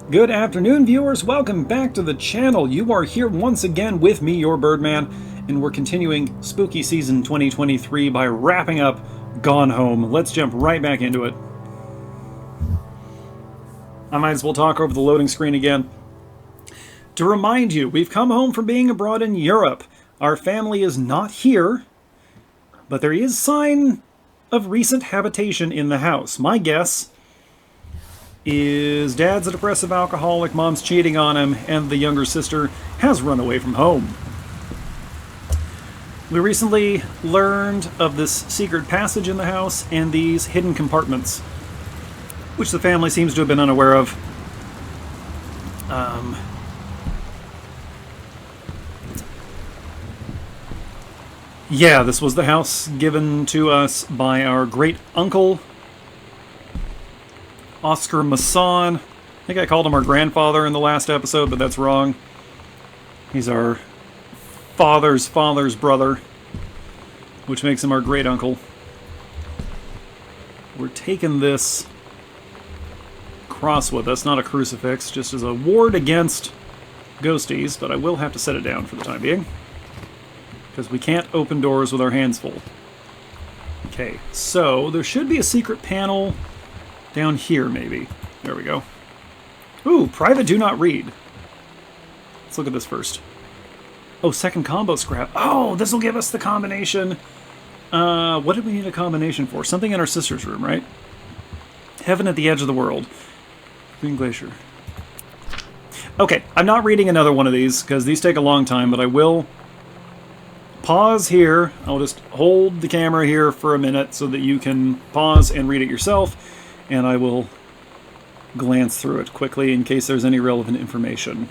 Good afternoon, viewers. Welcome back to the channel. You are here once again with me, your Birdman, and we're continuing Spooky Season 2023 by wrapping up Gone Home. Let's jump right back into it. I might as well talk over the loading screen again. To remind you, we've come home from being abroad in Europe. Our family is not here, but there is sign of recent habitation in the house. My guess is Dad's a depressive alcoholic, Mom's cheating on him, and the younger sister has run away from home. We recently learned of this secret passage in the house and these hidden compartments, which the family seems to have been unaware of. Yeah, this was the house given to us by our great uncle, Oscar Masson. I think I called him our grandfather in the last episode, but that's wrong. He's our father's father's brother, which makes him our great uncle. We're taking this cross with us, not a crucifix, just as a ward against ghosties, but I will have to set it down for the time being, because we can't open doors with our hands full. Okay, so there should be a secret panel down here, maybe. There we go. Ooh, private do not read. Let's look at this first. Oh, second combo scrap. Oh, this will give us the combination. What did we need a combination for? Something in our sister's room, right? Heaven at the Edge of the World. Green Glacier. Okay, I'm not reading another one of these, because these take a long time, but I will pause here. I'll just hold the camera here for a minute so that you can pause and read it yourself, and I will glance through it quickly in case there's any relevant information.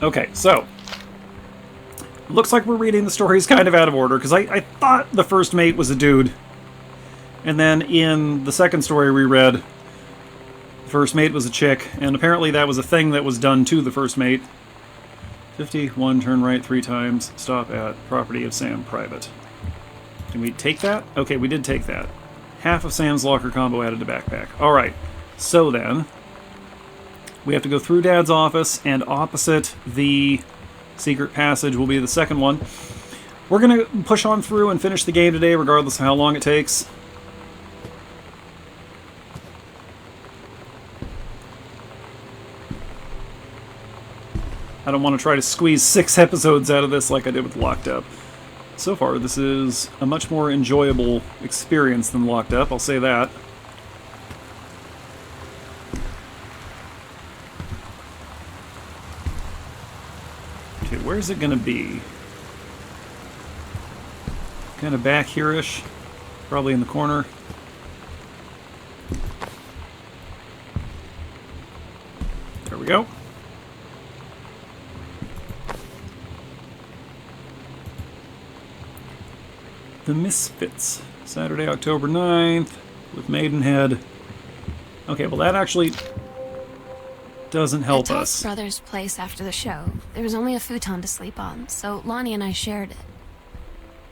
Okay, so looks like we're reading the stories kind of out of order, because I thought the first mate was a dude, and then in the second story we read, the first mate was a chick, and apparently that was a thing that was done to the first mate. 51, turn right 3 times, stop at property of Sam, private. Can we take that? Okay, we did take that. Half of Sam's locker combo added to backpack. Alright, so then we have to go through Dad's office, and opposite the secret passage will be the second one. We're going to push on through and finish the game today, regardless of how long it takes. I don't want to try to squeeze 6 episodes out of this like I did with Locked Up. So far, this is a much more enjoyable experience than Locked Up, I'll say that. Where's it going to be? Kind of back here-ish. Probably in the corner. There we go. The Misfits. Saturday, October 9th. With Maidenhead. Okay, well that actually doesn't help At us. Todd's brother's place after the show, there was only a futon to sleep on, so Lonnie and I shared it.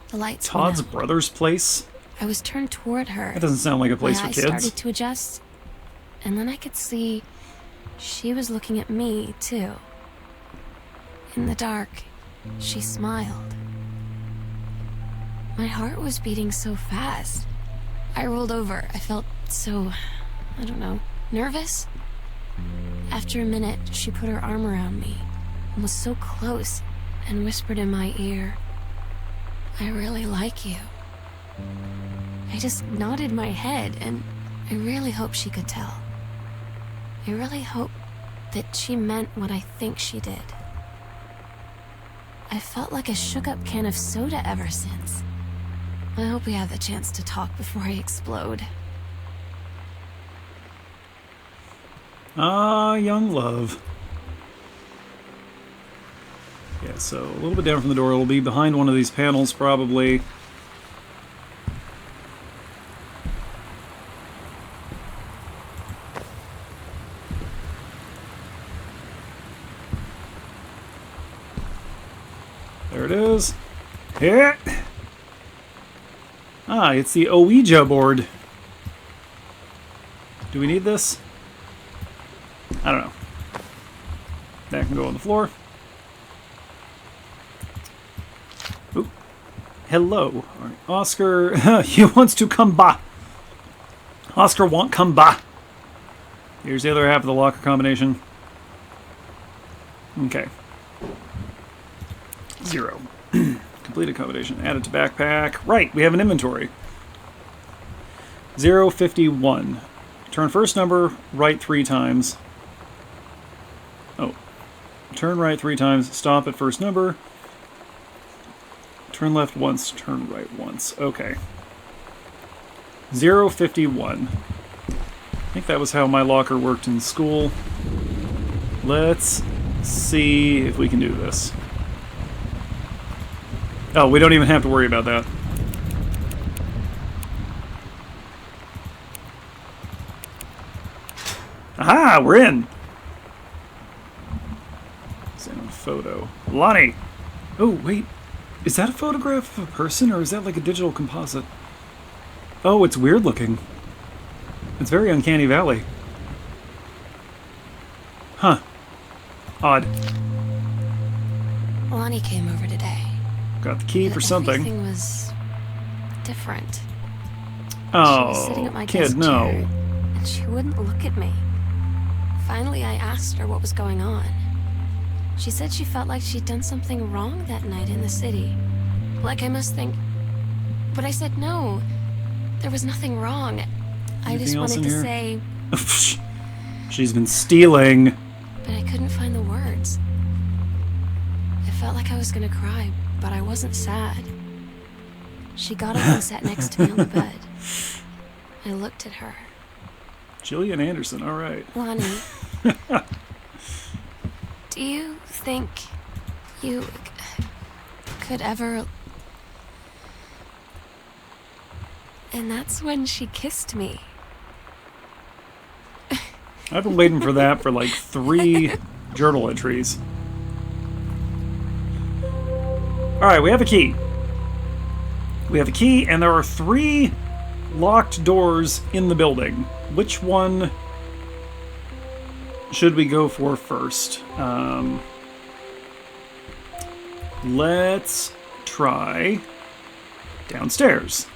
The lights went Todd's out. brother's place? I was turned toward her. That doesn't sound like a place My for eyes kids. started to adjust, and then I could see she was looking at me, too. In the dark, she smiled. My heart was beating so fast. I rolled over. I felt so, I don't know, nervous? After a minute, she put her arm around me and was so close and whispered in my ear, "I really like you." I just nodded my head, and I really hope she could tell. I really hope that she meant what I think she did. I felt like a shook-up can of soda ever since. I hope we have the chance to talk before I explode. Ah, young love. Yeah, so a little bit down from the door. It'll be behind one of these panels, probably. There it is. Here. Ah, it's the Ouija board. Do we need this? I don't know. That can go on the floor. Ooh. Hello. All right. Oscar, he wants to come by. Oscar won't come by. Here's the other half of the locker combination. Okay. 0. Completed combination. Added to backpack. Right, we have an inventory. 051. Turn first number right 3 times. Oh. Turn right 3 times. Stop at first number. Turn left once. Turn right once. Okay. 051. I think that was how my locker worked in school. Let's see if we can do this. Oh, we don't even have to worry about that. Aha! We're in! Send a photo. Lonnie! Oh, wait. Is that a photograph of a person, or is that like a digital composite? Oh, it's weird looking. It's very Uncanny Valley. Huh. Odd. Lonnie came over today. Got the key for something. Everything was different. Oh, she was sitting at my kid, desk no. chair, and she wouldn't look at me. Finally, I asked her what was going on. She said she felt like she'd done something wrong that night in the city. Like I must think... But I said no. There was nothing wrong. I Anything just else wanted in to here? say... She's been stealing. But I couldn't find the words. I felt like I was gonna cry, but I wasn't sad. She got up and sat next to me on the bed. I looked at her. Gillian Anderson, alright. Lonnie, do you think you could ever... And that's when she kissed me. I've been waiting for that for like 3 journal entries. Alright, we have a key. We have a key, and there are 3 locked doors in the building. Which one should we go for first? Let's try downstairs.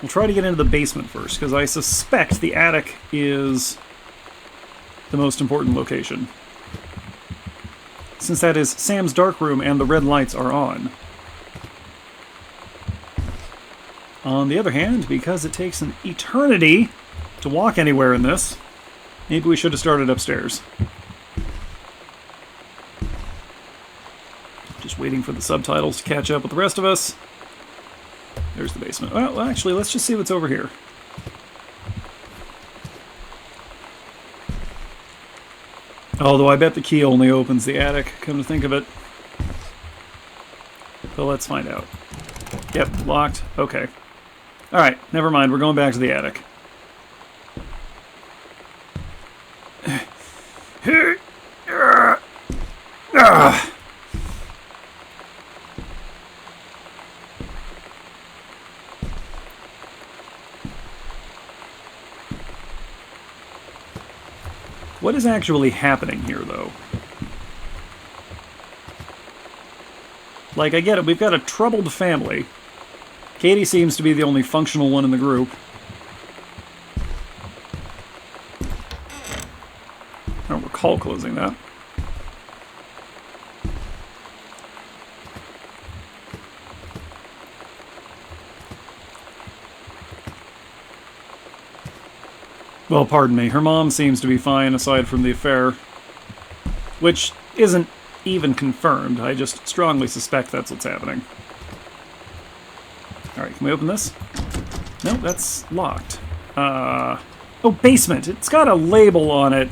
We'll try to get into the basement first, because I suspect the attic is the most important location. Since that is Sam's dark room and the red lights are on. On the other hand, because it takes an eternity to walk anywhere in this, maybe we should have started upstairs. Just waiting for the subtitles to catch up with the rest of us. There's the basement. Well, actually, let's just see what's over here. Although I bet the key only opens the attic, come to think of it. But let's find out. Yep, locked. Okay. Alright, never mind. We're going back to the attic. What is actually happening here, though? Like, I get it. We've got a troubled family. Katie seems to be the only functional one in the group. I don't recall closing that. Well, pardon me. Her mom seems to be fine aside from the affair. Which isn't even confirmed. I just strongly suspect that's what's happening. Alright, can we open this? No, that's locked. Oh, basement! It's got a label on it.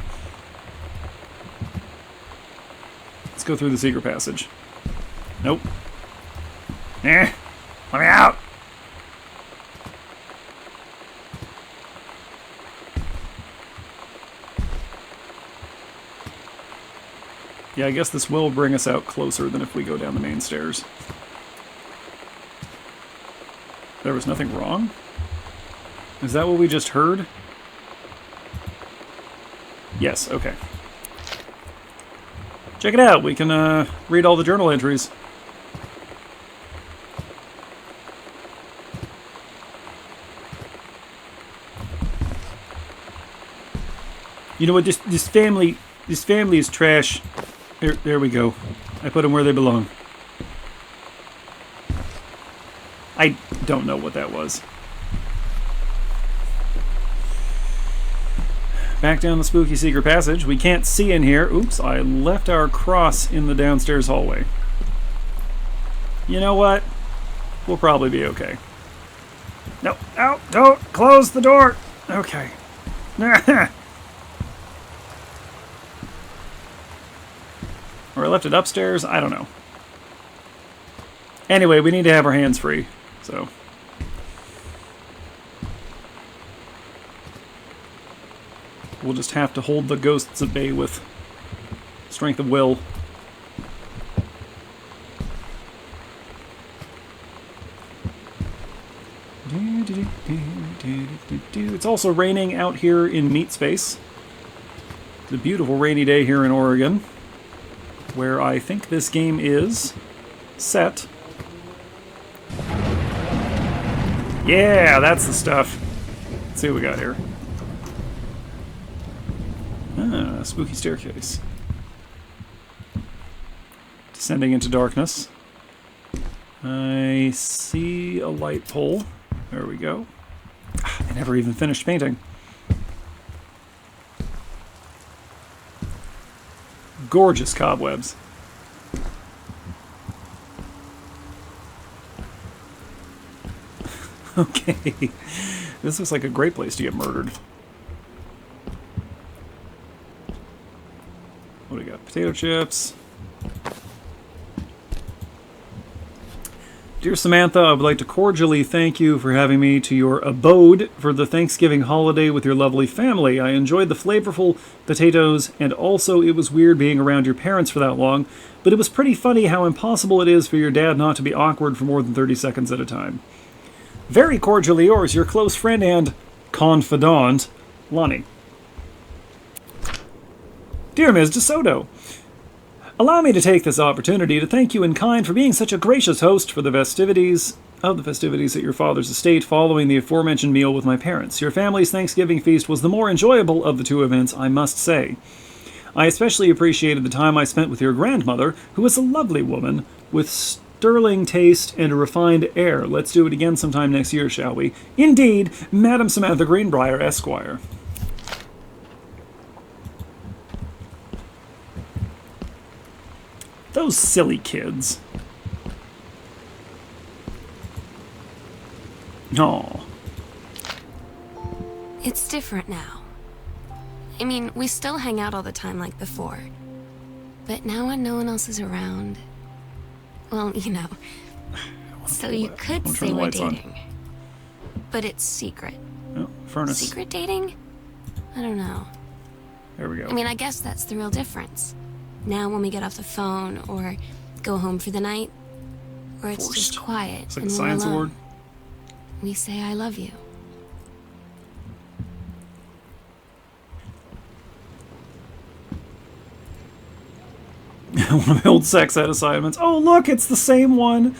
It's Let's go through the secret passage. Nope. Let me out! Yeah, I guess this will bring us out closer than if we go down the main stairs. There was nothing wrong? Is that what we just heard? Yes, okay. Check it out, we can read all the journal entries. You know what, this family is trash. There we go. I put them where they belong. I don't know what that was. Back down the spooky secret passage. We can't see in here. Oops, I left our cross in the downstairs hallway. You know what? We'll probably be okay. No, don't close the door. Okay. Or I left it upstairs? I don't know. Anyway, we need to have our hands free, so... We'll just have to hold the ghosts at bay with strength of will. It's also raining out here in Meat Space. It's a beautiful rainy day here in Oregon, where I think this game is set. Yeah, that's the stuff. Let's see what we got here. Ah, spooky staircase. Descending into darkness. I see a light pole. There we go. I never even finished painting. Gorgeous cobwebs. Okay. This looks like a great place to get murdered. What do we got? Potato chips. Dear Samantha, I would like to cordially thank you for having me to your abode for the Thanksgiving holiday with your lovely family. I enjoyed the flavorful potatoes, and also it was weird being around your parents for that long, but it was pretty funny how impossible it is for your dad not to be awkward for more than 30 seconds at a time. Very cordially yours, your close friend and confidant, Lonnie. Dear Ms. DeSoto, allow me to take this opportunity to thank you in kind for being such a gracious host for the festivities at your father's estate following the aforementioned meal with my parents. Your family's Thanksgiving feast was the more enjoyable of the two events, I must say. I especially appreciated the time I spent with your grandmother, who was a lovely woman with sterling taste and a refined air. Let's do it again sometime next year, shall we? Indeed, Madam Samantha Greenbrier, Esquire. Those silly kids. Aw. It's different now. I mean, we still hang out all the time like before. But now when no one else is around... Well, you know. So you could say we're dating. But it's secret. Oh, furnace. Secret dating? I don't know. There we go. I mean, I guess that's the real difference. Now when we get off the phone, or go home for the night, or it's just quiet It's like and a we're science alone, award. we say I love you. One of my old sex ed assignments. Oh, look, it's the same one.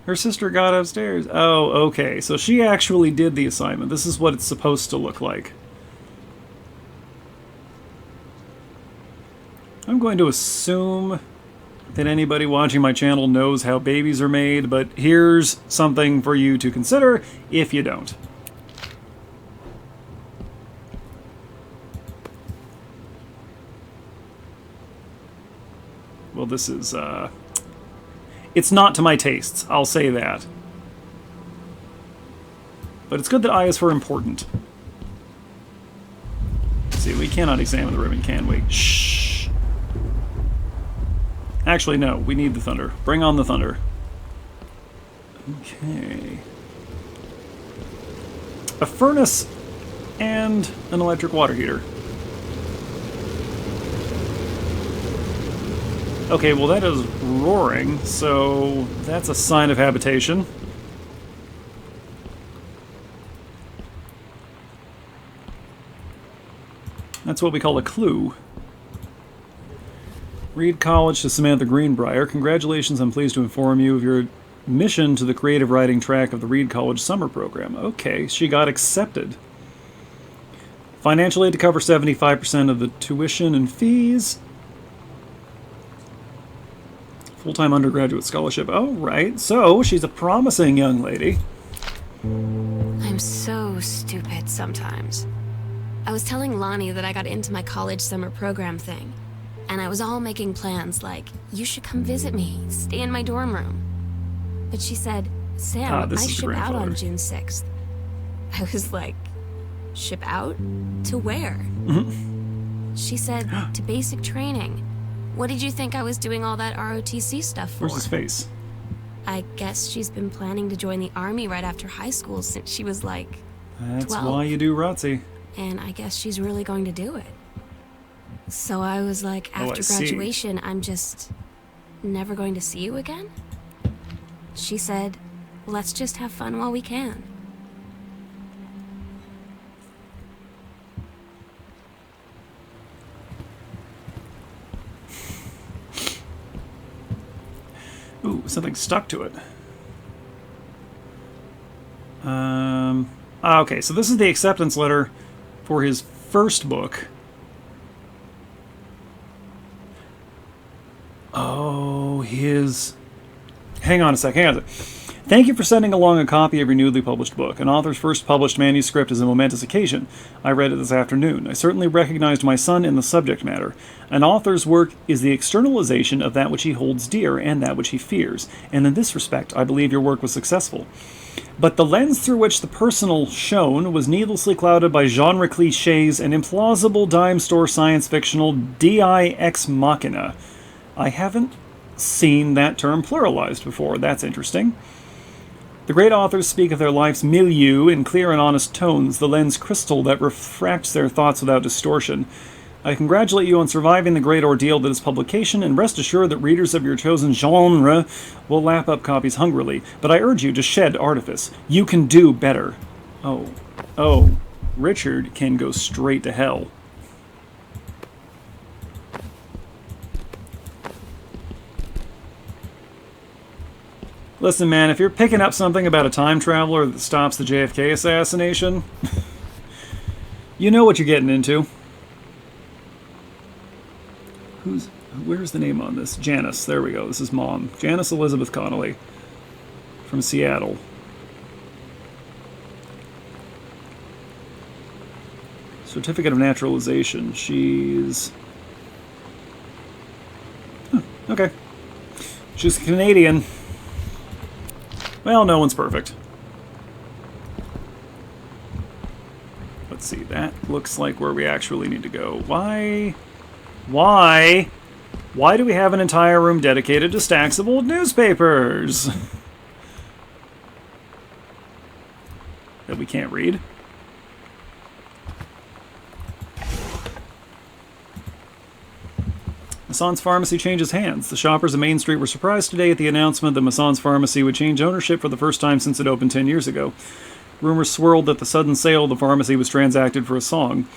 Her sister got upstairs. Oh, okay. So she actually did the assignment. This is what it's supposed to look like. I'm going to assume that anybody watching my channel knows how babies are made, but here's something for you to consider if you don't. Well, this is, it's not to my tastes, I'll say that. But it's good that I is for important. See, we cannot examine the ribbon, can we? Shh. Actually, no. We need the thunder. Bring on the thunder. Okay. A furnace and an electric water heater. Okay, well that is roaring, so that's a sign of habitation. That's what we call a clue. Reed College to Samantha Greenbrier. Congratulations, I'm pleased to inform you of your admission to the creative writing track of the Reed College summer program. Okay, she got accepted. Financial aid to cover 75% of the tuition and fees. Full-time undergraduate scholarship. Oh, right. So, she's a promising young lady. I'm so stupid sometimes. I was telling Lonnie that I got into my college summer program thing, and I was all making plans like, you should come visit me, stay in my dorm room. But she said, Sam, I ship out on June 6th. I was like, ship out? To where? She said, to basic training. What did you think I was doing all that ROTC stuff for? Where's his face? I guess she's been planning to join the army right after high school since she was like 12. That's why you do ROTC. And I guess she's really going to do it. So I was like, after graduation, I'm just never going to see you again? She said, let's just have fun while we can. Ooh, something stuck to it. Okay, so this is the acceptance letter for his first book. Oh, his... Hang on a sec. Thank you for sending along a copy of your newly published book. An author's first published manuscript is a momentous occasion. I read it this afternoon. I certainly recognized my son in the subject matter. An author's work is the externalization of that which he holds dear and that which he fears, and in this respect, I believe your work was successful. But the lens through which the personal shone was needlessly clouded by genre cliches and implausible dime store science fictional di ex machina. I haven't seen that term pluralized before. That's interesting. The great authors speak of their life's milieu in clear and honest tones, the lens crystal that refracts their thoughts without distortion. I congratulate you on surviving the great ordeal that is publication, and rest assured that readers of your chosen genre will lap up copies hungrily. But I urge you to shed artifice. You can do better. Oh, Richard can go straight to hell. Listen, man, if you're picking up something about a time traveler that stops the JFK assassination, you know what you're getting into. Where's the name on this? Janice. There we go. This is Mom. Janice Elizabeth Connolly from Seattle. Certificate of Naturalization. She's... okay. She's Canadian. Well, no one's perfect. Let's see, that looks like where we actually need to go. Why do we have an entire room dedicated to stacks of old newspapers? That we can't read? Mason's Pharmacy changes hands. The shoppers of Main Street were surprised today at the announcement that Mason's Pharmacy would change ownership for the first time since it opened 10 years ago. Rumors swirled that the sudden sale of the pharmacy was transacted for a song.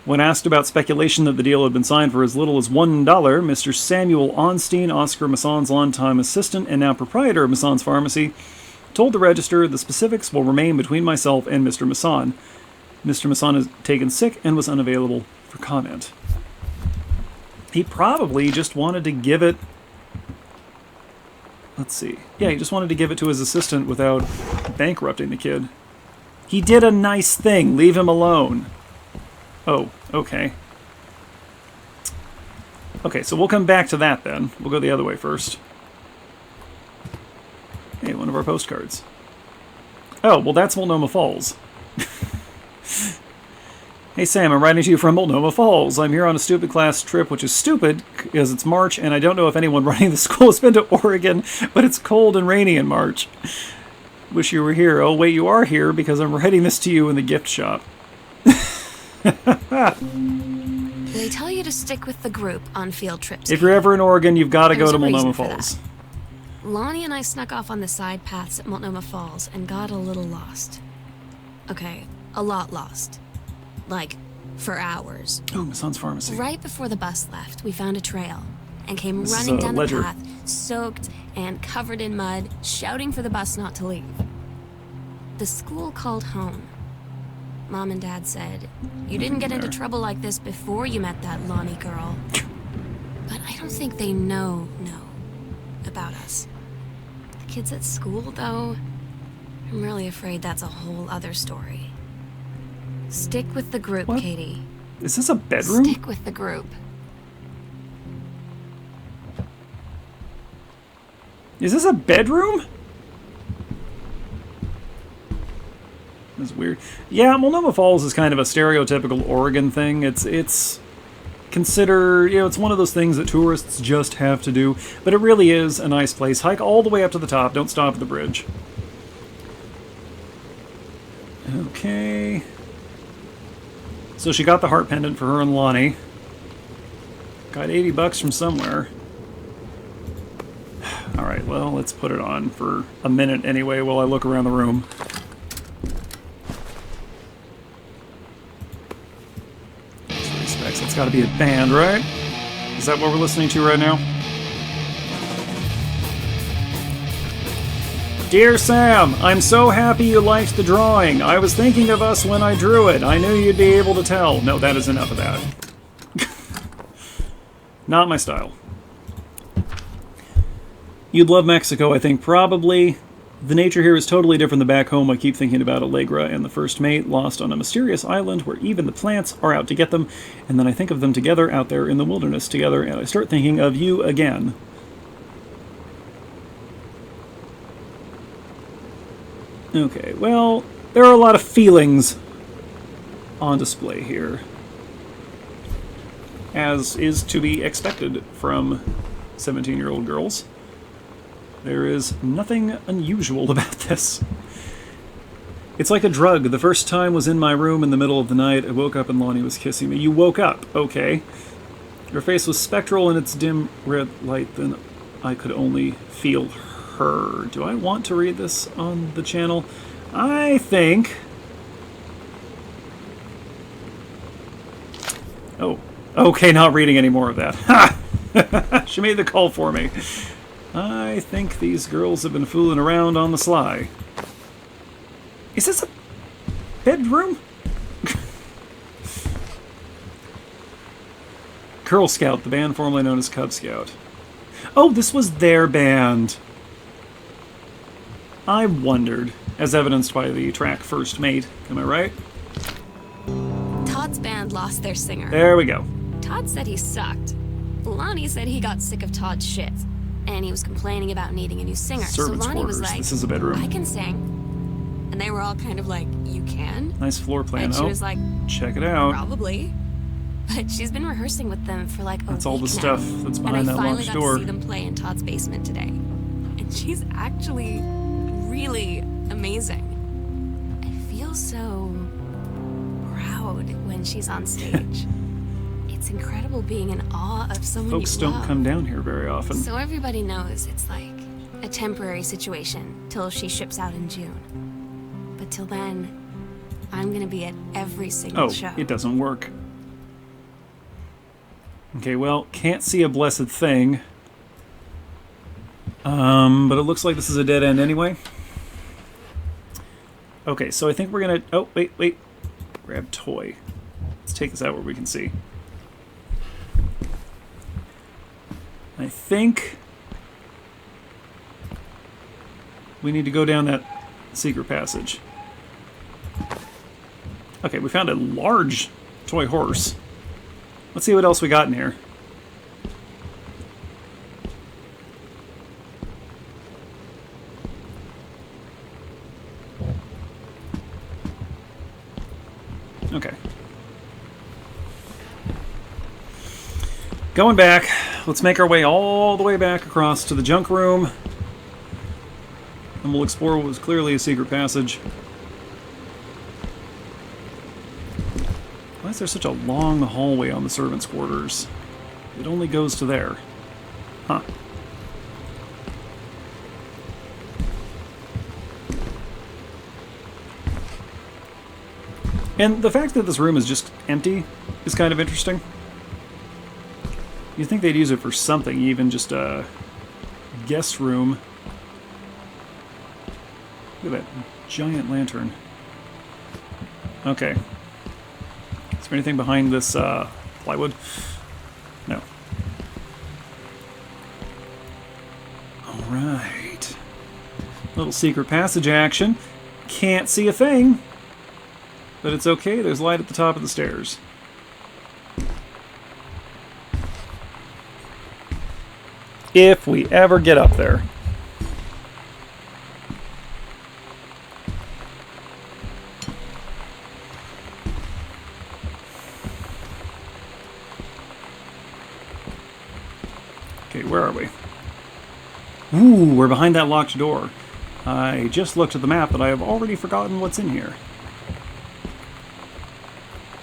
When asked about speculation that the deal had been signed for as little as $1, Mr. Samuel Onstein, Oscar Mason's longtime assistant and now proprietor of Mason's Pharmacy, told the Register the specifics will remain between myself and Mr. Mason. Mr. Mason is taken sick and was unavailable for comment. He probably just wanted to give it... Let's see. Yeah, he just wanted to give it to his assistant without bankrupting the kid. He did a nice thing. Leave him alone. Oh, okay. Okay, so we'll come back to that then. We'll go the other way first. Hey, one of our postcards. Oh, well that's Multnomah Falls. Hey Sam, I'm writing to you from Multnomah Falls. I'm here on a stupid class trip, which is stupid because it's March and I don't know if anyone running the school has been to Oregon, but it's cold and rainy in March. Wish you were here. Oh wait, you are here because I'm writing this to you in the gift shop. They tell you to stick with the group on field trips. If you're ever in Oregon, you've got to go There's to a Multnomah reason for Falls. that. Lonnie and I snuck off on the side paths at Multnomah Falls and got a little lost. Okay, a lot lost. Like, for hours. Oh, Mason's Pharmacy. Right before the bus left, we found a trail and came This is running a down ledger. the path, soaked and covered in mud, shouting for the bus not to leave. The school called home. Mom and Dad said, "You didn't get into trouble like this before you met that Lonnie girl." But I don't think they know about us. The kids at school, though, I'm really afraid that's a whole other story. Stick with the group, What? Katie. Is this a bedroom? Stick with the group. Is this a bedroom? That's weird. Yeah, Multnomah Falls is kind of a stereotypical Oregon thing. It's considered, it's one of those things that tourists just have to do, but it really is a nice place. Hike all the way up to the top. Don't stop at the bridge. Okay. So she got the heart pendant for her and Lonnie. Got $80 from somewhere. Alright, well, let's put it on for a minute anyway while I look around the room. Specs, that's gotta be a band, right? Is that what we're listening to right now? Dear Sam, I'm so happy you liked the drawing. I was thinking of us when I drew it. I knew you'd be able to tell. No, that is enough of that. Not my style. You'd love Mexico, I think, probably. The nature here is totally different than back home. I keep thinking about Allegra and the first mate, lost on a mysterious island where even the plants are out to get them, and then I think of them together out there in the wilderness together, and I start thinking of you again. Okay, well, there are a lot of feelings on display here, as is to be expected from 17-year-old girls. There is nothing unusual about this. It's like a drug. The first time was in my room in the middle of the night. I woke up and Lonnie was kissing me. You woke up, okay. Her face was spectral in its dim red light, then I could only feel her. Do I want to read this on the channel? I think... Oh, okay, not reading any more of that. Ha! She made the call for me. I think these girls have been fooling around on the sly. Is this a bedroom? Girl Scout, the band formerly known as Cub Scout. Oh, this was their band. I wondered, as evidenced by the track First Mate. Am I right? Todd's band lost their singer. There we go. Todd said he sucked. Lonnie said he got sick of Todd's shit, and he was complaining about needing a new singer. Servants' so Lonnie was quarters. like, This is a bedroom. I can sing. And they were all kind of like, you can? Nice floor plan. And she Oh, was like, check it out. probably. But she's been rehearsing with them for like a That's all the week stuff now. that's And behind I that finally locked got door. to see them play in Todd's basement today. And she's actually really amazing. I feel so proud when she's on stage. It's incredible being in awe of someone Folks you don't love. come down here very often. So everybody knows it's like a temporary situation till she ships out in June. But till then, I'm gonna be at every single Oh, show. it doesn't work. Okay, well, can't see a blessed thing. But it looks like this is a dead end anyway. Okay, so I think we're gonna... Oh, wait. Grab toy. Let's take this out where we can see. I think we need to go down that secret passage. Okay, we found a large toy horse. Let's see what else we got in here. Okay. Going back. Let's make our way all the way back across to the junk room. And we'll explore what was clearly a secret passage. Why is there such a long hallway on the servants' quarters? It only goes to there. Huh. And the fact that this room is just empty is kind of interesting. You'd think they'd use it for something, even just a guest room. Look at that giant lantern. Okay. Is there anything behind this plywood? No. Alright. Little secret passage action. Can't see a thing. But it's okay, there's light at the top of the stairs. If we ever get up there. Okay, where are we? Ooh, we're behind that locked door. I just looked at the map, but I have already forgotten what's in here.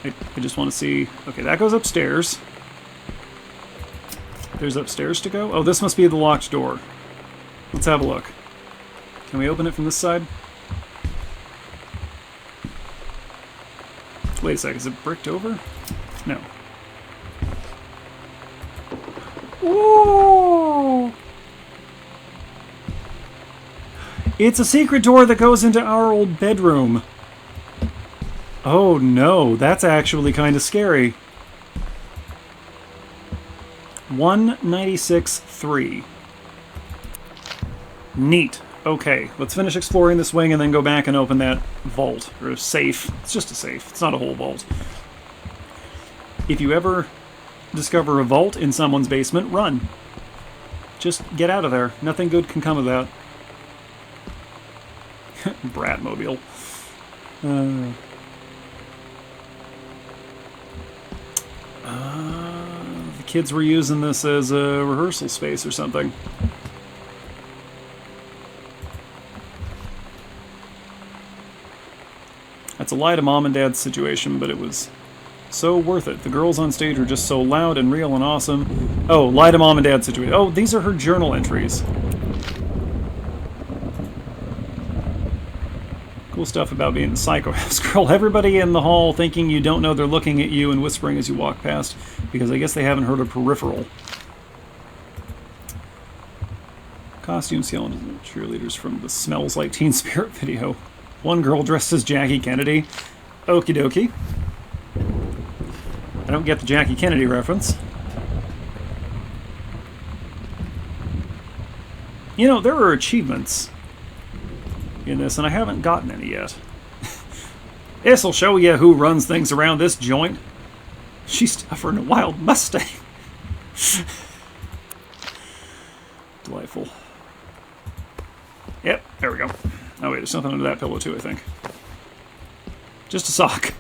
I just want to see... Okay, that goes upstairs. There's upstairs to go? Oh, this must be the locked door. Let's have a look. Can we open it from this side? Wait a sec, is it bricked over? No. Ooh! It's a secret door that goes into our old bedroom. Oh no, that's actually kind of scary. 196.3. Neat. Okay, let's finish exploring this wing and then go back and open that vault. Or safe. It's just a safe. It's not a whole vault. If you ever discover a vault in someone's basement, run. Just get out of there. Nothing good can come of that. Bratmobile. The kids were using this as a rehearsal space or something. That's a lie to mom and dad's situation, but it was so worth it. The girls on stage were just so loud and real and awesome. Oh, lie to mom and dad situation. Oh, these are her journal entries. Cool stuff about being the psycho house girl. Everybody in the hall thinking you don't know they're looking at you and whispering as you walk past, because I guess they haven't heard of peripheral. Costume skeleton cheerleaders from the Smells Like Teen Spirit video. One girl dressed as Jackie Kennedy. Okie dokie. I don't get the Jackie Kennedy reference. You know, there are achievements in this, and I haven't gotten any yet. This'll show you who runs things around this joint. She's tougher than a wild Mustang. Delightful. Yep, there we go. Oh wait, there's something under that pillow too, I think. Just a sock.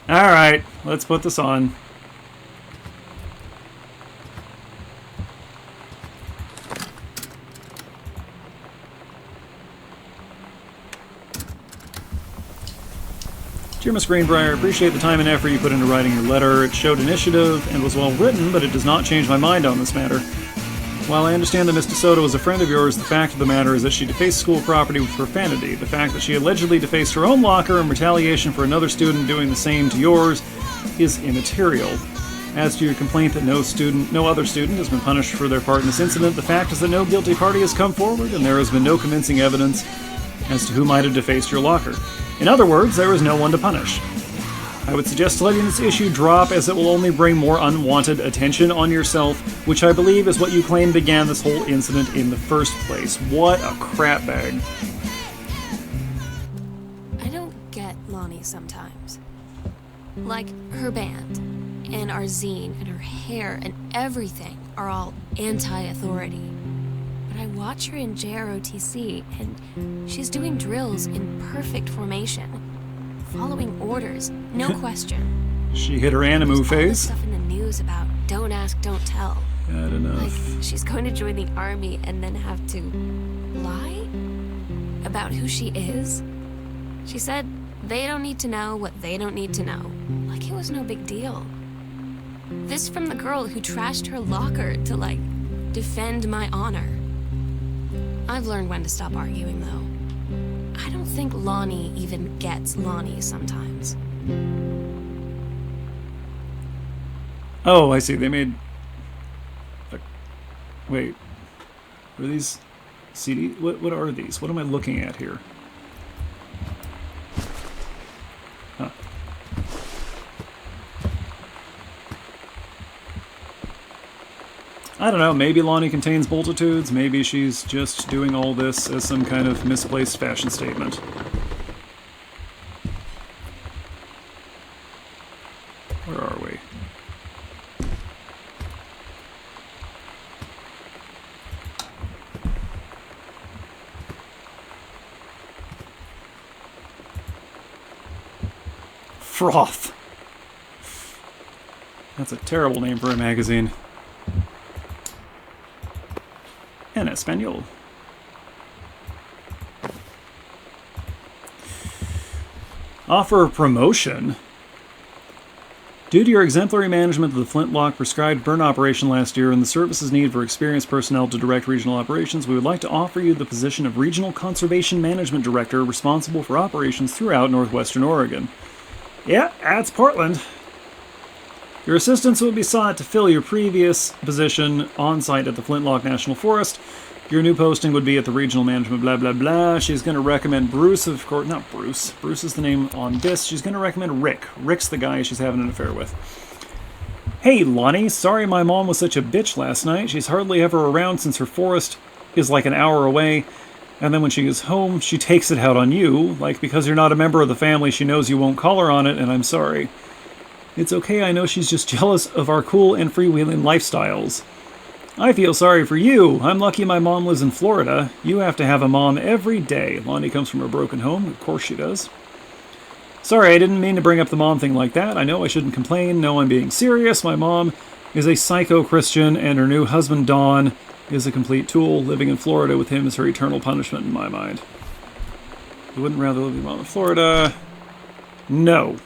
Alright, let's put this on. Dear Miss Greenbrier, I appreciate the time and effort you put into writing your letter. It showed initiative and was well written, but it does not change my mind on this matter. While I understand that Miss DeSoto is a friend of yours, the fact of the matter is that she defaced school property with profanity. The fact that she allegedly defaced her own locker in retaliation for another student doing the same to yours is immaterial. As to your complaint that no other student has been punished for their part in this incident, the fact is that no guilty party has come forward and there has been no convincing evidence as to who might have defaced your locker. In other words, there is no one to punish. I would suggest letting this issue drop, as it will only bring more unwanted attention on yourself, which I believe is what you claim began this whole incident in the first place. What a crap bag. I don't get Lonnie sometimes. Like, her band, and our zine, and her hair, and everything are all anti-authority. But I watch her in JROTC, and she's doing drills in perfect formation. Following orders, no question. She hit her animu There's all this phase. stuff in the news about don't ask, don't tell. Bad enough. Like, she's going to join the army and then have to lie? About who she is? She said they don't need to know what they don't need to know. Like it was no big deal. This from the girl who trashed her locker to, like, defend my honor. I've learned when to stop arguing, though. I don't think Lonnie even gets Lonnie sometimes. Oh, I see. They made... Wait. Are these... CD? What are these? What am I looking at here? Huh. I don't know, maybe Lonnie contains multitudes, maybe she's just doing all this as some kind of misplaced fashion statement. Where are we? Froth! That's a terrible name for a magazine. En Espanol. Offer of promotion. Due to your exemplary management of the Flintlock prescribed burn operation last year and the service's need for experienced personnel to direct regional operations, we would like to offer you the position of Regional Conservation Management Director responsible for operations throughout northwestern Oregon. Yeah, that's Portland. Your assistance will be sought to fill your previous position on-site at the Flintlock National Forest. Your new posting would be at the regional management blah blah blah. She's going to recommend Bruce, of course, not Bruce. Bruce is the name on this. She's going to recommend Rick. Rick's the guy she's having an affair with. Hey, Lonnie, sorry my mom was such a bitch last night. She's hardly ever around since her forest is like an hour away. And then when she gets home, she takes it out on you. Like, because you're not a member of the family, she knows you won't call her on it, and I'm sorry. It's okay, I know she's just jealous of our cool and freewheeling lifestyles. I feel sorry for you. I'm lucky my mom lives in Florida. You have to have a mom every day. Lonnie comes from a broken home. Of course she does. Sorry, I didn't mean to bring up the mom thing like that. I know I shouldn't complain. No, I'm being serious. My mom is a psycho-Christian, and her new husband, Don, is a complete tool. Living in Florida with him is her eternal punishment in my mind. You wouldn't rather live with your mom in Florida? No.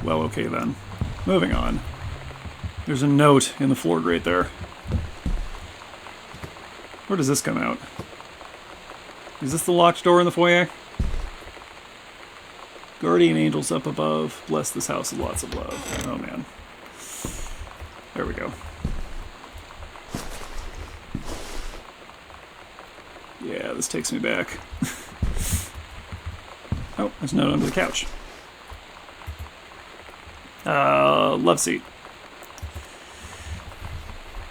Well, okay then. Moving on. There's a note in the floor grate there. Where does this come out? Is this the locked door in the foyer? Guardian angels up above. Bless this house with lots of love. Oh man. There we go. Yeah, this takes me back. Oh, there's a note under the couch. Love seat.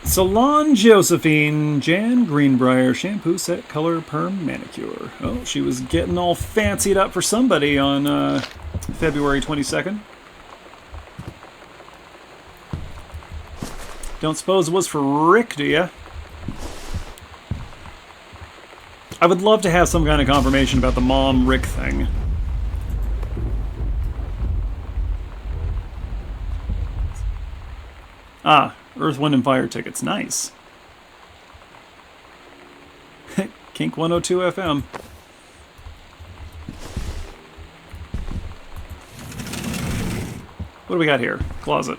Salon Josephine, Jan Greenbrier, shampoo, set, color, perm, manicure. Oh, she was getting all fancied up for somebody on February 22nd. Don't suppose it was for Rick, do ya? I would love to have some kind of confirmation about the mom-Rick thing. Ah, Earth, Wind, and Fire tickets. Nice. Kink 102 FM. What do we got here? Closet.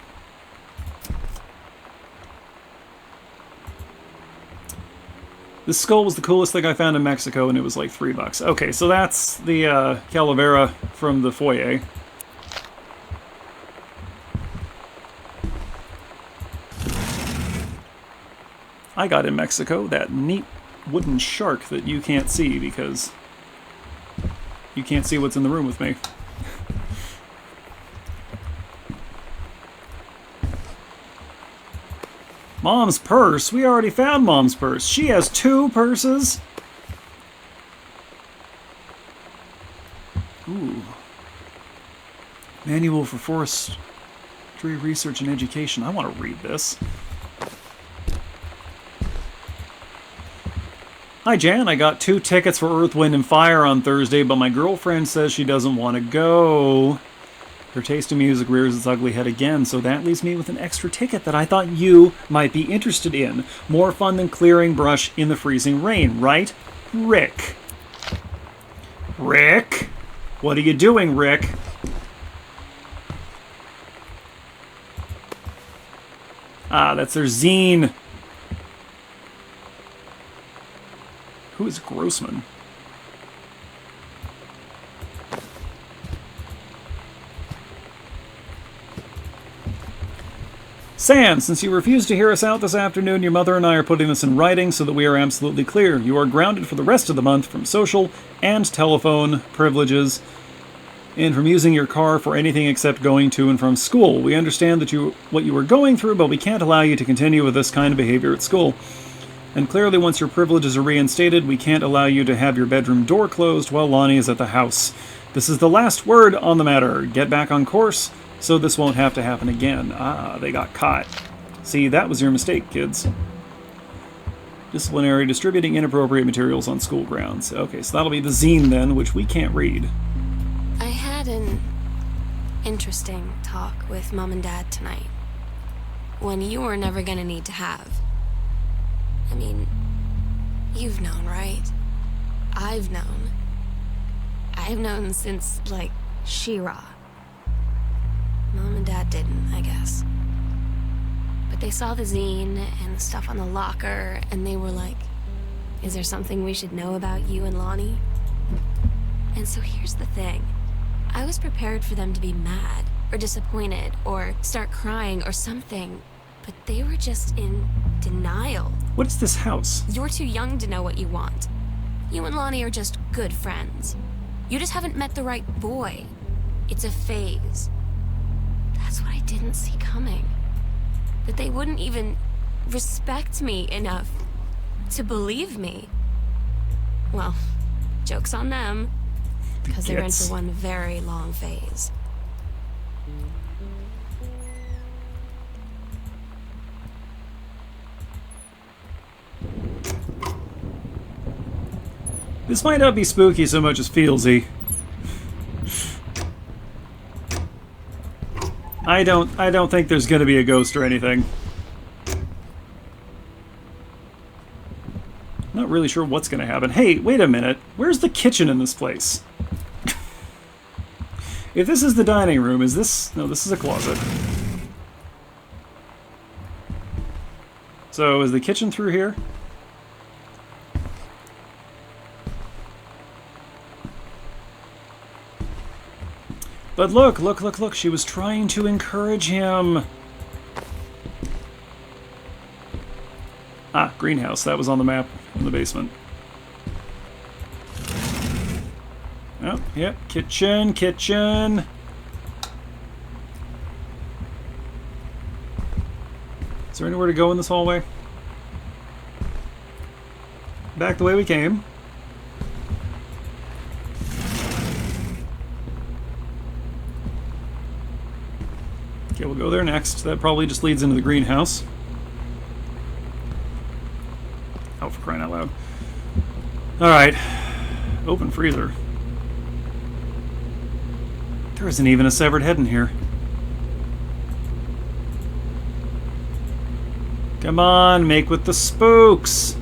This skull was the coolest thing I found in Mexico, and it was like $3. Okay, so that's the calavera from the foyer. I got in Mexico that neat wooden shark that you can't see because you can't see what's in the room with me. Mom's purse? We already found Mom's purse. She has 2 purses? Ooh. Manual for Forestry Research and Education. I want to read this. Hi, Jan. I got 2 tickets for Earth, Wind, and Fire on Thursday, but my girlfriend says she doesn't want to go. Her taste in music rears its ugly head again, so that leaves me with an extra ticket that I thought you might be interested in. More fun than clearing brush in the freezing rain, right? Rick. Rick? What are you doing, Rick? Ah, that's their zine. Who is Grossman? Sam, since you refused to hear us out this afternoon, your mother and I are putting this in writing so that we are absolutely clear. You are grounded for the rest of the month from social and telephone privileges and from using your car for anything except going to and from school. We understand that what you are going through, but we can't allow you to continue with this kind of behavior at school. And clearly, once your privileges are reinstated, we can't allow you to have your bedroom door closed while Lonnie is at the house. This is the last word on the matter. Get back on course, so this won't have to happen again. Ah, they got caught. See, that was your mistake, kids. Disciplinary, distributing inappropriate materials on school grounds. Okay, so that'll be the zine then, which we can't read. I had an interesting talk with Mom and Dad tonight. One you were never gonna need to have. I mean, you've known, right? I've known. I've known since, like, She-Ra. Mom and Dad didn't, I guess. But they saw the zine and the stuff on the locker, and they were like, is there something we should know about you and Lonnie? And so here's the thing. I was prepared for them to be mad, or disappointed, or start crying, or something. But they were just in denial. What is this house? You're too young to know what you want. You and Lonnie are just good friends. You just haven't met the right boy. It's a phase. That's what I didn't see coming. That they wouldn't even respect me enough to believe me. Well, joke's on them. Because they're in for one very long phase. This might not be spooky so much as feelsy. I don't think there's gonna be a ghost or anything. Not really sure what's gonna happen. Hey, wait a minute. Where's the kitchen in this place? If this is the dining room, is this... No, this is a closet. So, is the kitchen through here? But look, look, look, look. She was trying to encourage him. Ah, greenhouse. That was on the map in the basement. Oh, yep. Kitchen, kitchen. Is there anywhere to go in this hallway? Back the way we came. Okay, we'll go there next. That probably just leads into the greenhouse. Oh, for crying out loud. Alright. Open freezer. There isn't even a severed head in here. Come on, make with the spooks!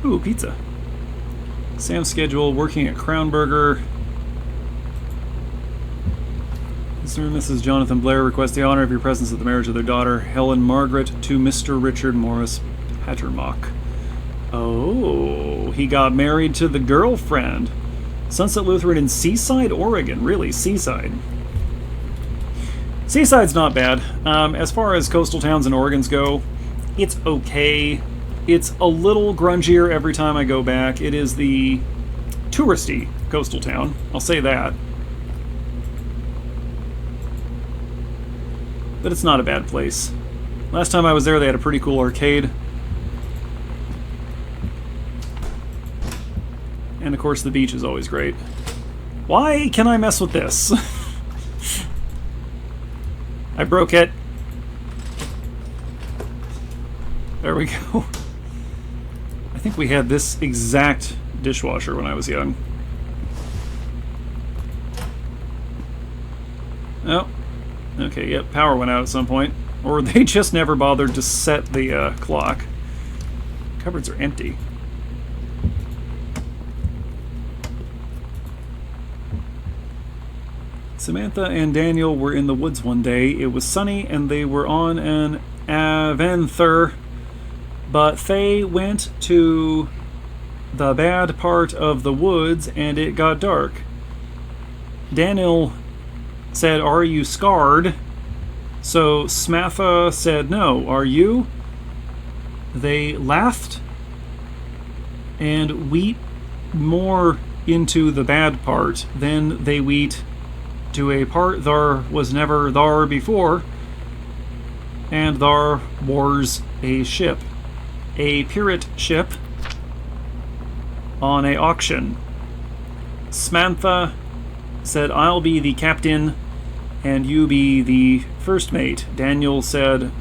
Ooh, pizza. Sam's schedule, working at Crown Burger. Mr. and Mrs. Jonathan Blair request the honor of your presence at the marriage of their daughter, Helen Margaret, to Mr. Richard Morris Pattermock. Oh, he got married to the girlfriend. Sunset Lutheran in Seaside, Oregon. Really, Seaside. Seaside's not bad. As far as coastal towns in Oregon go, it's okay. It's a little grungier every time I go back. It is the touristy coastal town. I'll say that. But it's not a bad place. Last time I was there, they had a pretty cool arcade. And of course, the beach is always great. Why can I mess with this? I broke it. There we go. I think we had this exact dishwasher when I was young. Oh. Okay, yep, power went out at some point. Or they just never bothered to set the clock. Cupboards are empty. Samantha and Daniel were in the woods one day. It was sunny and they were on an adventure, but they went to the bad part of the woods and it got dark. Daniel said, "Are you scarred?" So Samantha said, "No, are you?" They laughed and went more into the bad part. Then they went to a part there was never there before, and there was a ship, a pirate ship, on a auction. Samantha said, "I'll be the captain, and you be the first mate." Daniel said,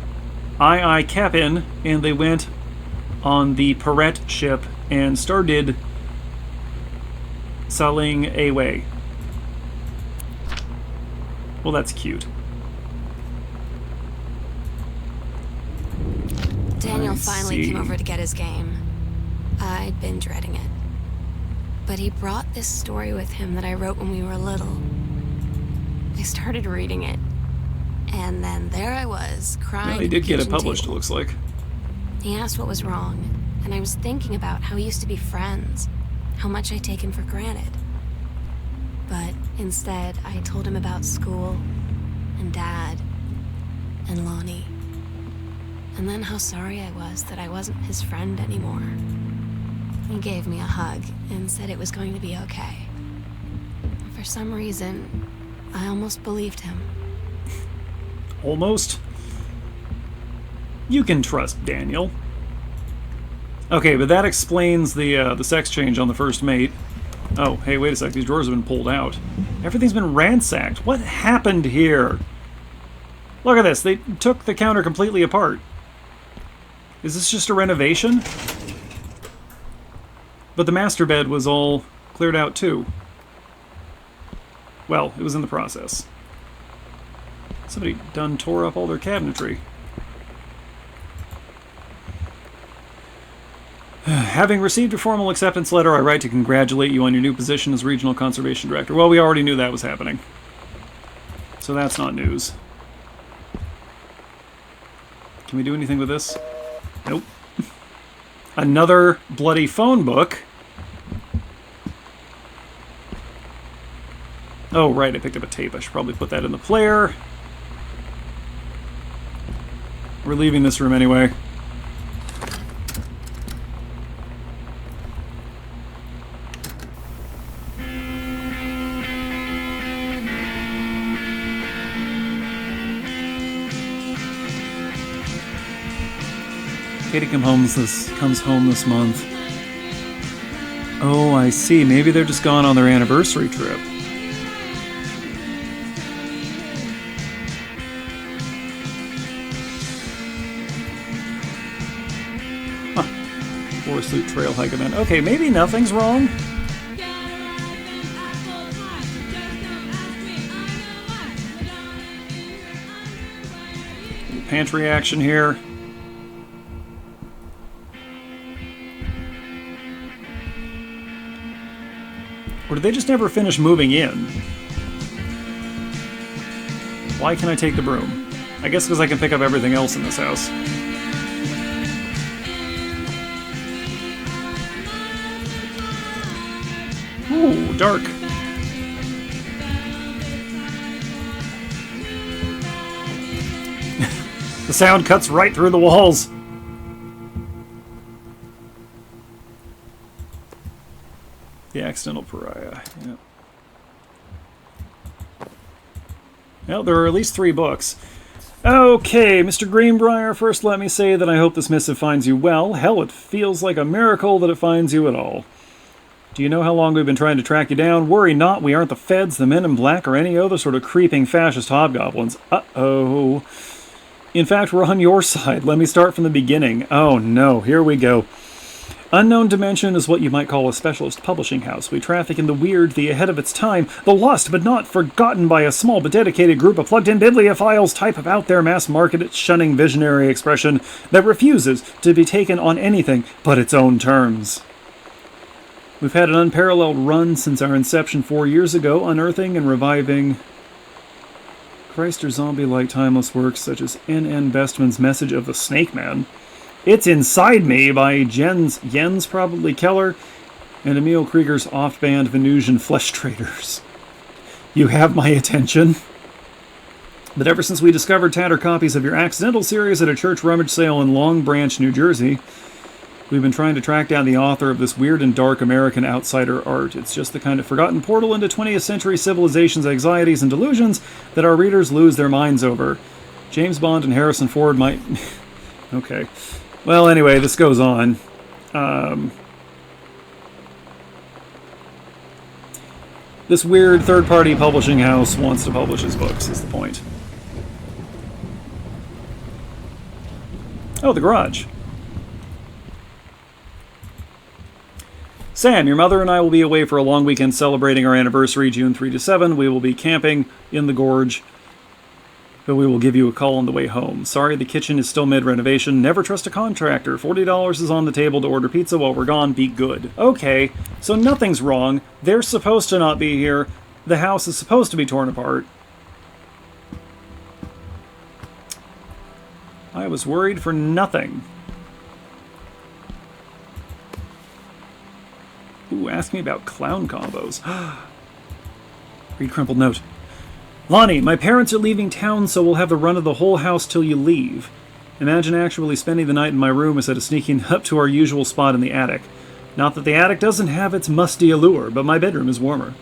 "Aye, captain," and they went on the pirate ship and started sailing away. Well, that's cute. Daniel finally came over to get his game. I'd been dreading it. But he brought this story with him that I wrote when we were little. I started reading it, and then there I was, crying. Yeah, he did get it published, it looks like. He asked what was wrong, and I was thinking about how we used to be friends, how much I take him for granted. But instead, I told him about school, and Dad, and Lonnie. And then how sorry I was that I wasn't his friend anymore. He gave me a hug and said it was going to be okay. For some reason, I almost believed him. Almost? You can trust Daniel. Okay, but that explains the sex change on the first mate. Oh, hey, wait a sec. These drawers have been pulled out. Everything's been ransacked. What happened here? Look at this. They took the counter completely apart. Is this just a renovation? But the master bed was all cleared out, too. Well, it was in the process. Somebody done tore up all their cabinetry. Having received a formal acceptance letter, I write to congratulate you on your new position as Regional Conservation Director. Well, we already knew that was happening. So that's not news. Can we do anything with this? Nope. Another bloody phone book. Oh, right, I picked up a tape. I should probably put that in the player. We're leaving this room anyway. Katie comes home this month. Oh, I see. Maybe they're just gone on their anniversary trip. Huh. Forest Loop Trail hike event. Okay, maybe nothing's wrong. Pantry action here. Or did they just never finish moving in? Why can I take the broom? I guess because I can pick up everything else in this house. Ooh, dark. The sound cuts right through the walls. The accidental pariah. Yeah. Well, there are at least 3 books. Okay, Mr. Greenbrier, first let me say that I hope this missive finds you well. Hell, it feels like a miracle that it finds you at all. Do you know how long we've been trying to track you down? Worry not, we aren't the feds, the men in black, or any other sort of creeping fascist hobgoblins. Uh-oh. In fact, we're on your side. Let me start from the beginning. Oh no, here we go. Unknown Dimension is what you might call a specialist publishing house. We traffic in the weird, the ahead of its time, the lost but not forgotten by a small but dedicated group of plugged-in bibliophiles, type of out-there mass-market shunning visionary expression that refuses to be taken on anything but its own terms. We've had an unparalleled run since our inception 4 years ago, unearthing and reviving Christ or zombie-like timeless works such as N.N. Bestman's Message of the Snake Man, It's Inside Me by Jens probably Keller, and Emil Krieger's off-band Venusian Flesh Traders. You have my attention. But ever since we discovered tattered copies of your Accidental series at a church rummage sale in Long Branch, New Jersey, we've been trying to track down the author of this weird and dark American outsider art. It's just the kind of forgotten portal into 20th century civilization's anxieties and delusions that our readers lose their minds over. James Bond and Harrison Ford might... Okay. Well, anyway, this goes on. This weird third-party publishing house wants to publish his books, is the point. Oh, the garage. Sam, your mother and I will be away for a long weekend celebrating our anniversary, June 3 to 7. We will be camping in the gorge, but we will give you a call on the way home. Sorry, the kitchen is still mid-renovation. Never trust a contractor. $40 is on the table to order pizza while we're gone. Be good. Okay, so nothing's wrong. They're supposed to not be here. The house is supposed to be torn apart. I was worried for nothing. Ooh, ask me about clown combos. Read crumpled note. Lonnie, my parents are leaving town, so we'll have the run of the whole house till you leave. Imagine actually spending the night in my room instead of sneaking up to our usual spot in the attic. Not that the attic doesn't have its musty allure, but my bedroom is warmer.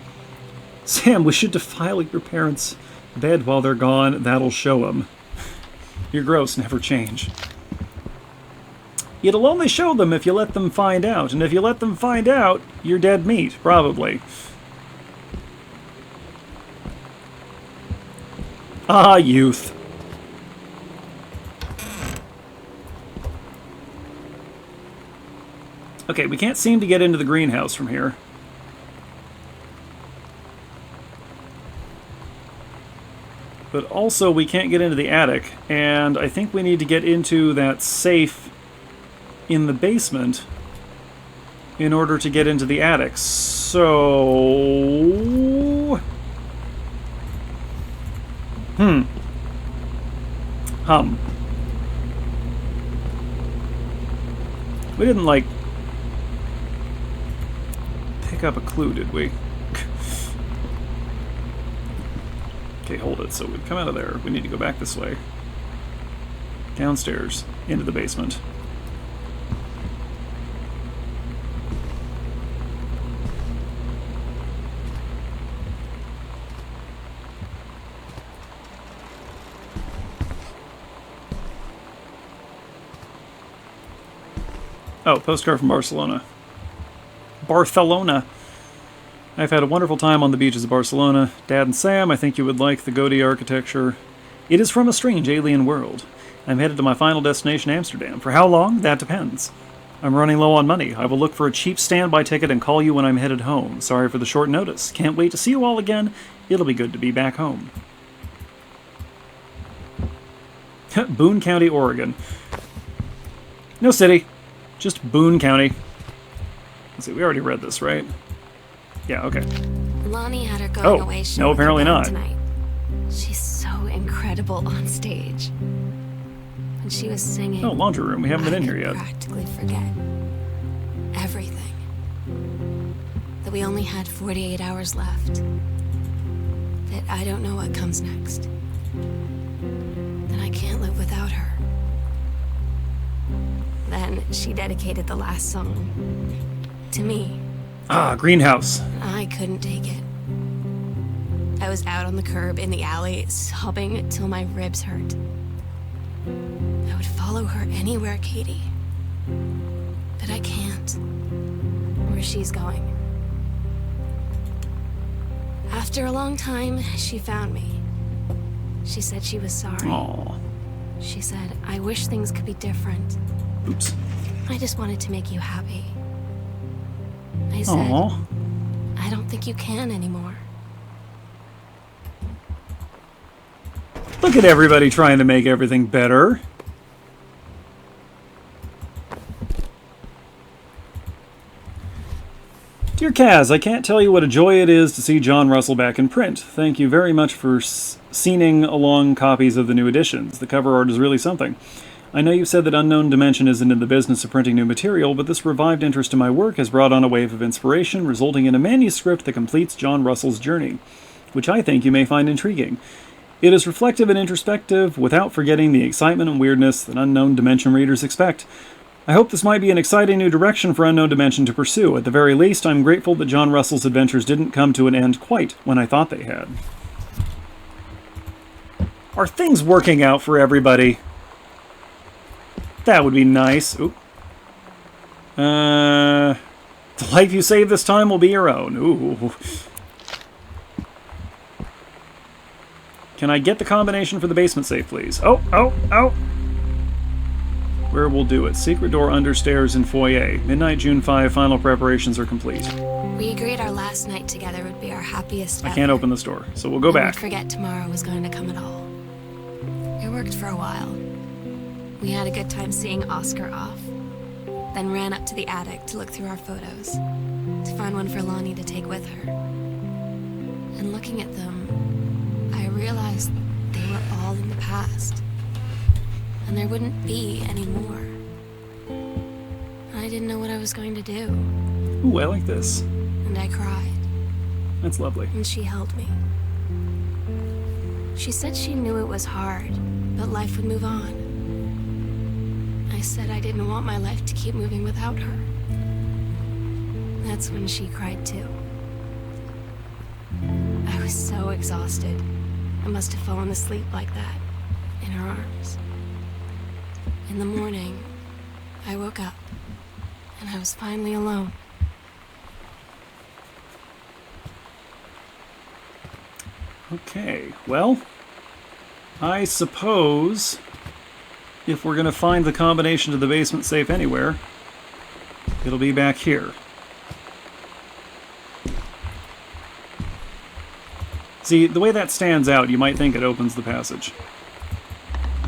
Sam, we should defile your parents' bed while they're gone. That'll show them. You're gross, never change. It'll only show them if you let them find out, and if you let them find out, you're dead meat, probably. Ah, youth. Okay, we can't seem to get into the greenhouse from here. But also, we can't get into the attic, and I think we need to get into that safe in the basement in order to get into the attic. So... We didn't, like, pick up a clue, did we? Okay, hold it. So we've come out of there. We need to go back this way. Downstairs, into the basement. Oh, postcard from Barcelona. Barcelona. I've had a wonderful time on the beaches of Barcelona. Dad and Sam, I think you would like the Gaudi architecture. It is from a strange alien world. I'm headed to my final destination, Amsterdam. For how long? That depends. I'm running low on money. I will look for a cheap standby ticket and call you when I'm headed home. Sorry for the short notice. Can't wait to see you all again. It'll be good to be back home. Boone County, Oregon. No city. Just Boone County. Let's see, we already read this, right? Yeah, okay. Lonnie had her going away show. No, apparently not. Tonight. She's so incredible on stage. When she was singing... Oh, laundry room. We haven't been in here yet. I practically forget everything. That we only had 48 hours left. That I don't know what comes next. That I can't live without her. Then she dedicated the last song to me. Ah, greenhouse. I couldn't take it. I was out on the curb in the alley, sobbing till my ribs hurt. I would follow her anywhere, Katie. But I can't. Where she's going, After a long time, she found me. She said she was sorry. Aw. She said, I wish things could be different. Oops. I just wanted to make you happy. I said, Aw. I don't think you can anymore. Look at everybody trying to make everything better. Dear Kaz, I can't tell you what a joy it is to see John Russell back in print. Thank you very much for scening along copies of the new editions. The cover art is really something. I know you've said that Unknown Dimension isn't in the business of printing new material, but this revived interest in my work has brought on a wave of inspiration, resulting in a manuscript that completes John Russell's journey, which I think you may find intriguing. It is reflective and introspective, without forgetting the excitement and weirdness that Unknown Dimension readers expect. I hope this might be an exciting new direction for Unknown Dimension to pursue. At the very least, I'm grateful that John Russell's adventures didn't come to an end quite when I thought they had. Are things working out for everybody? That would be nice. Ooh. The life you save this time will be your own. Ooh. Can I get the combination for the basement safe, please? Oh, oh, oh! Where we'll do it. Secret door understairs in foyer. Midnight, June 5. Final preparations are complete. We agreed our last night together would be our happiest I ever. can't open this door, so we'll go back. We'd forget tomorrow was going to come at all. It worked for a while. We had a good time seeing Oscar off. Then ran up to the attic to look through our photos, to find one for Lonnie to take with her. And looking at them, I realized they were all in the past. And there wouldn't be any more. I didn't know what I was going to do. Ooh, I like this. And I cried. That's lovely. And she held me. She said she knew it was hard, but life would move on. I said I didn't want my life to keep moving without her. That's when she cried too. I was so exhausted. I must have fallen asleep like that, in her arms. In the morning, I woke up, and I was finally alone. Okay, well, I suppose if we're going to find the combination to the basement safe anywhere, it'll be back here. See, the way that stands out, you might think it opens the passage.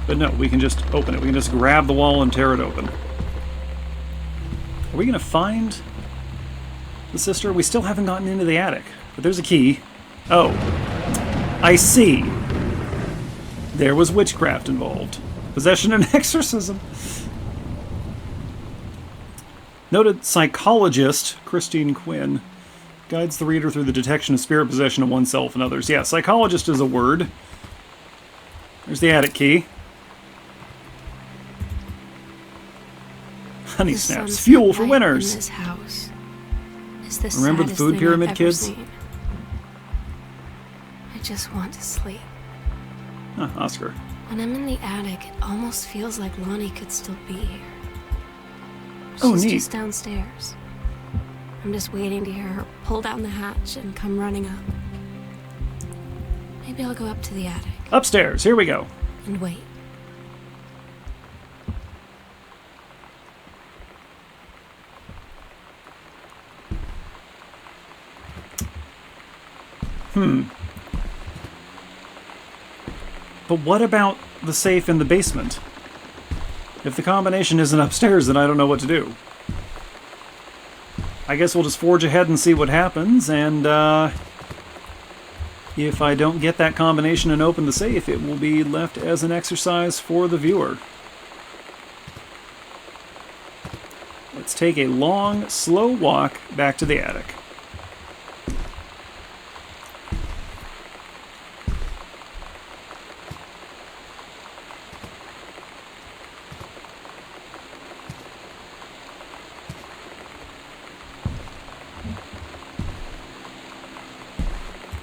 But no, we can just open it. We can just grab the wall and tear it open. Are we going to find the sister? We still haven't gotten into the attic, but there's a key. Oh, I see. There was witchcraft involved. Possession and exorcism. Noted psychologist Christine Quinn guides the reader through the detection of spirit possession of oneself and others. Yeah, psychologist is a word. There's the attic key. Honey snaps. Fuel for winners. In this house is the Remember the saddest food thing pyramid, I've ever kids? seen. I just want to sleep. Oscar. When I'm in the attic, it almost feels like Lonnie could still be here. Oh, She's neat. just downstairs. I'm just waiting to hear her pull down the hatch and come running up. Maybe I'll go up to the attic Upstairs. Here we go. and wait. But what about the safe in the basement? If the combination isn't upstairs, then I don't know what to do. I guess we'll just forge ahead and see what happens, and if I don't get that combination and open the safe, it will be left as an exercise for the viewer. Let's take a long, slow walk back to the attic.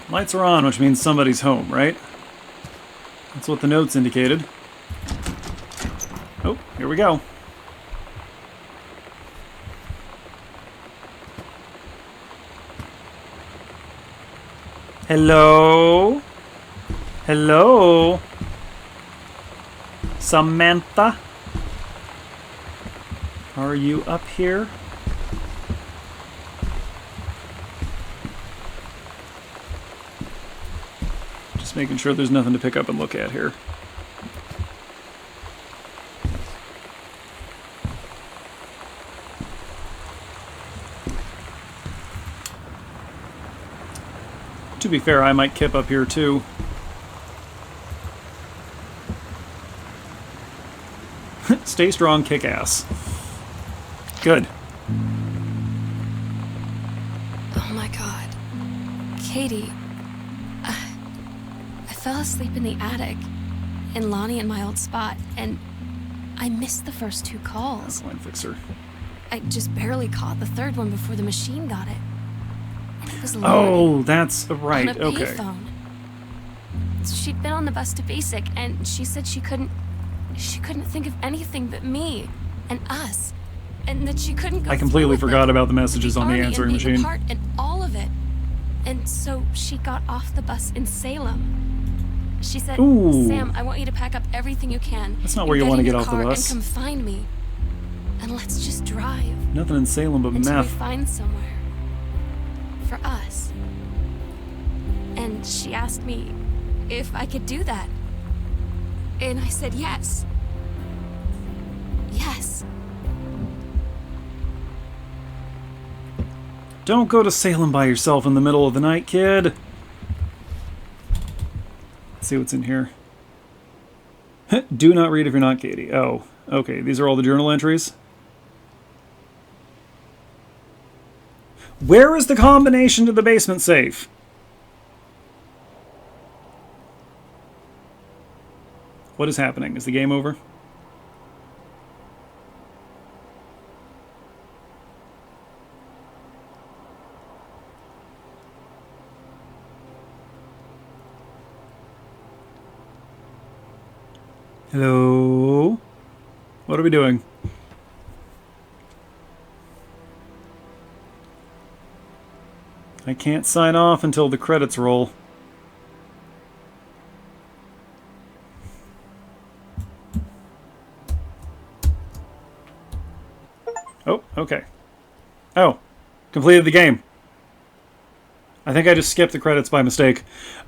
Lights are on, which means somebody's home, right? That's what the notes indicated. Oh, here we go. Hello? Hello? Samantha? Are you up here? Just making sure there's nothing to pick up and look at here. To be fair, I might kip up here too. Stay strong, kick ass. Good. Oh my god. Katie. I fell asleep in the attic, in Lonnie and my old spot, and I missed the first 2 calls. Line fixer. I just barely caught the third one before the machine got it. And it was Lonnie. Oh, that's right. On a Okay. payphone. She'd been on the bus to Basic, and she said she couldn't think of anything but me and us, and that she couldn't go. I completely through with forgot it. about the messages on the Army answering and being machine. apart and all of it. And so she got off the bus in Salem. She said, Ooh. "Sam, I want you to pack up everything you can. That's not and where you want to in get your off the car bus. And come find me. And let's just drive Nothing in Salem but until we meth. find somewhere for us." And she asked me if I could do that. And I said yes. Yes. Don't go to Salem by yourself in the middle of the night, kid. Let's see what's in here. Do not read if you're not Katie. Oh, okay. These are all the journal entries. Where is the combination to the basement safe? What is happening? Is the game over? Hello? What are we doing? I can't sign off until the credits roll. Oh, okay. Oh, completed the game. I think I just skipped the credits by mistake.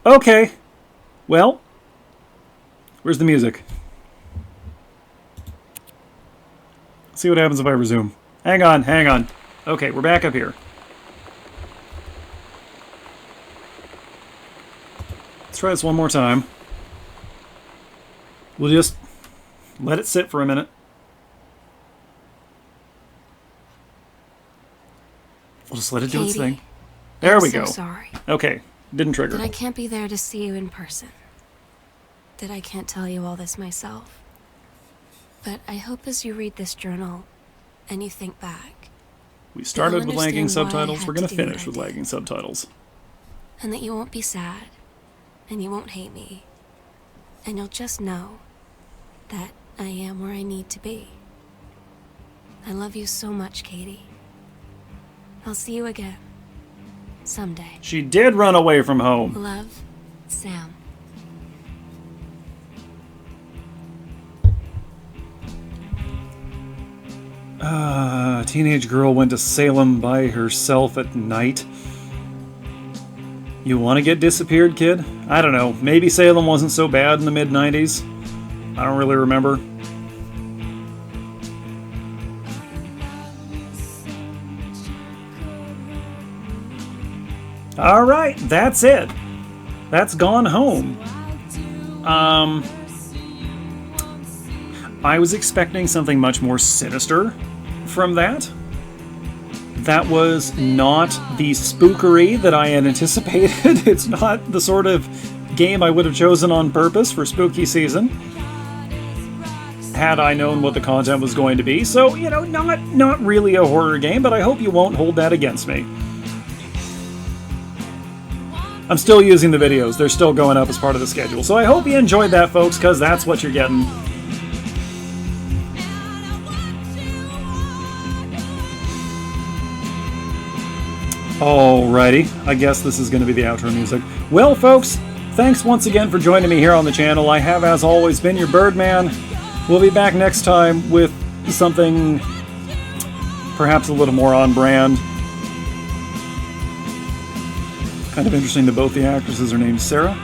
Okay. Well, where's the music? See what happens if I resume. Hang on, hang on. Okay, we're back up here. Let's try this one more time. We'll just let it sit for a minute. We'll just let it do its Katie, thing. There I'm we so go. sorry Okay, didn't trigger. that I can't be there to see you in person. That I can't tell you all this myself. But I hope as you read this journal and you think back, We started you'll with lagging understand why I subtitles. had We're going to to do what finish I with did. lagging subtitles. And that you won't be sad, and you won't hate me, and you'll just know that I am where I need to be. I love you so much, Katie. I'll see you again. Someday. She did run away from home. Love, Sam. A teenage girl went to Salem by herself at night. You want to get disappeared, kid? I don't know. Maybe Salem wasn't so bad in the mid-90s. I don't really remember. Alright, that's it. That's gone home. I was expecting something much more sinister from that. That was not the spookery that I had anticipated. It's not the sort of game I would have chosen on purpose for spooky season, had I known what the content was going to be. So, you know, not really a horror game, but I hope you won't hold that against me. I'm still using the videos. They're still going up as part of the schedule. So I hope you enjoyed that, folks, because that's what you're getting. Alrighty, I guess this is going to be the outro music. Well, folks, thanks once again for joining me here on the channel. I have, as always, been your Birdman. We'll be back next time with something perhaps a little more on brand. Kind of interesting that both the actresses are named Sarah.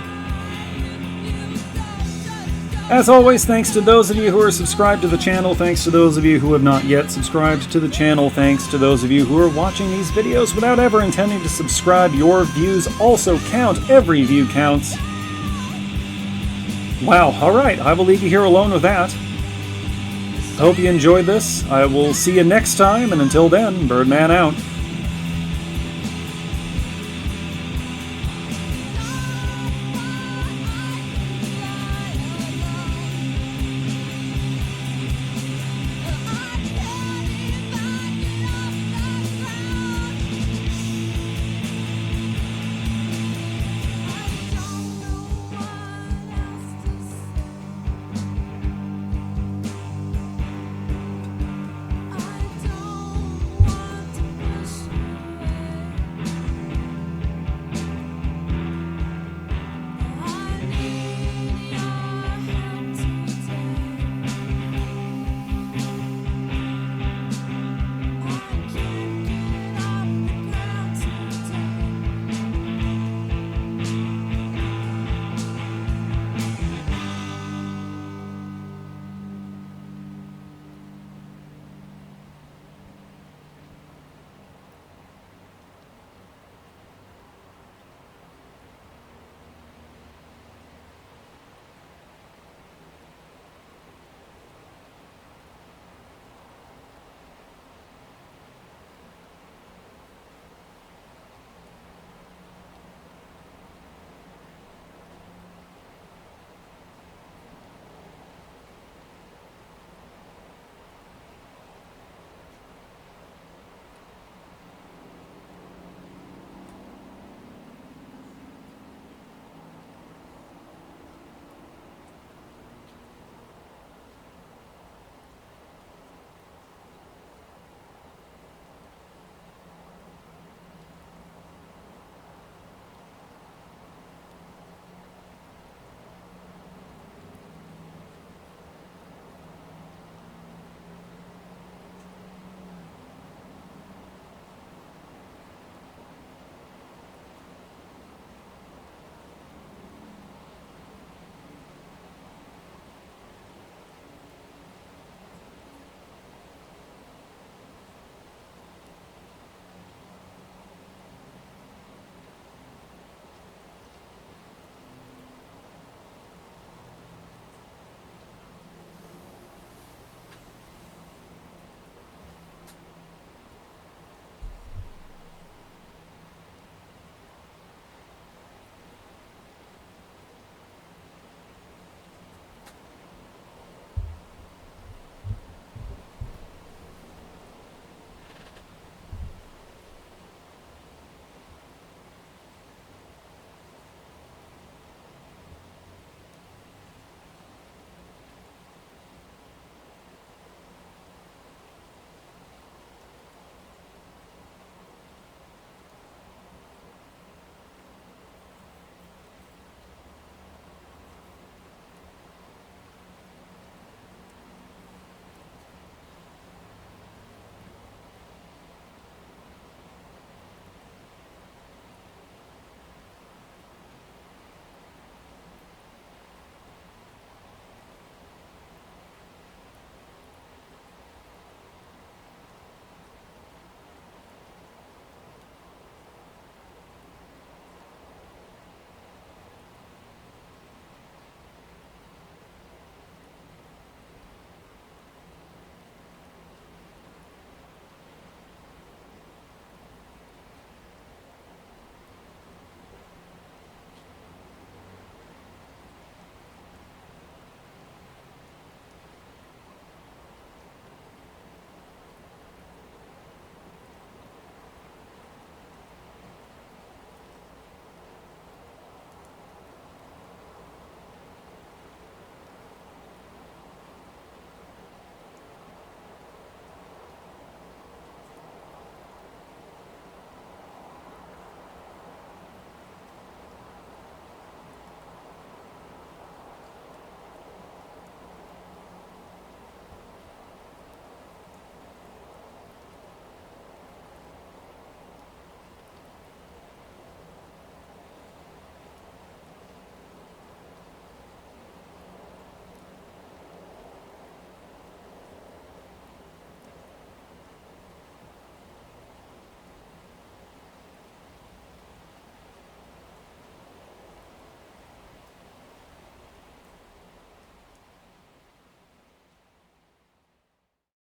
As always, thanks to those of you who are subscribed to the channel, thanks to those of you who have not yet subscribed to the channel, thanks to those of you who are watching these videos without ever intending to subscribe. Your views also count. Every view counts. Wow, alright, I will leave you here alone with that. I hope you enjoyed this. I will see you next time, and until then, Birdman out.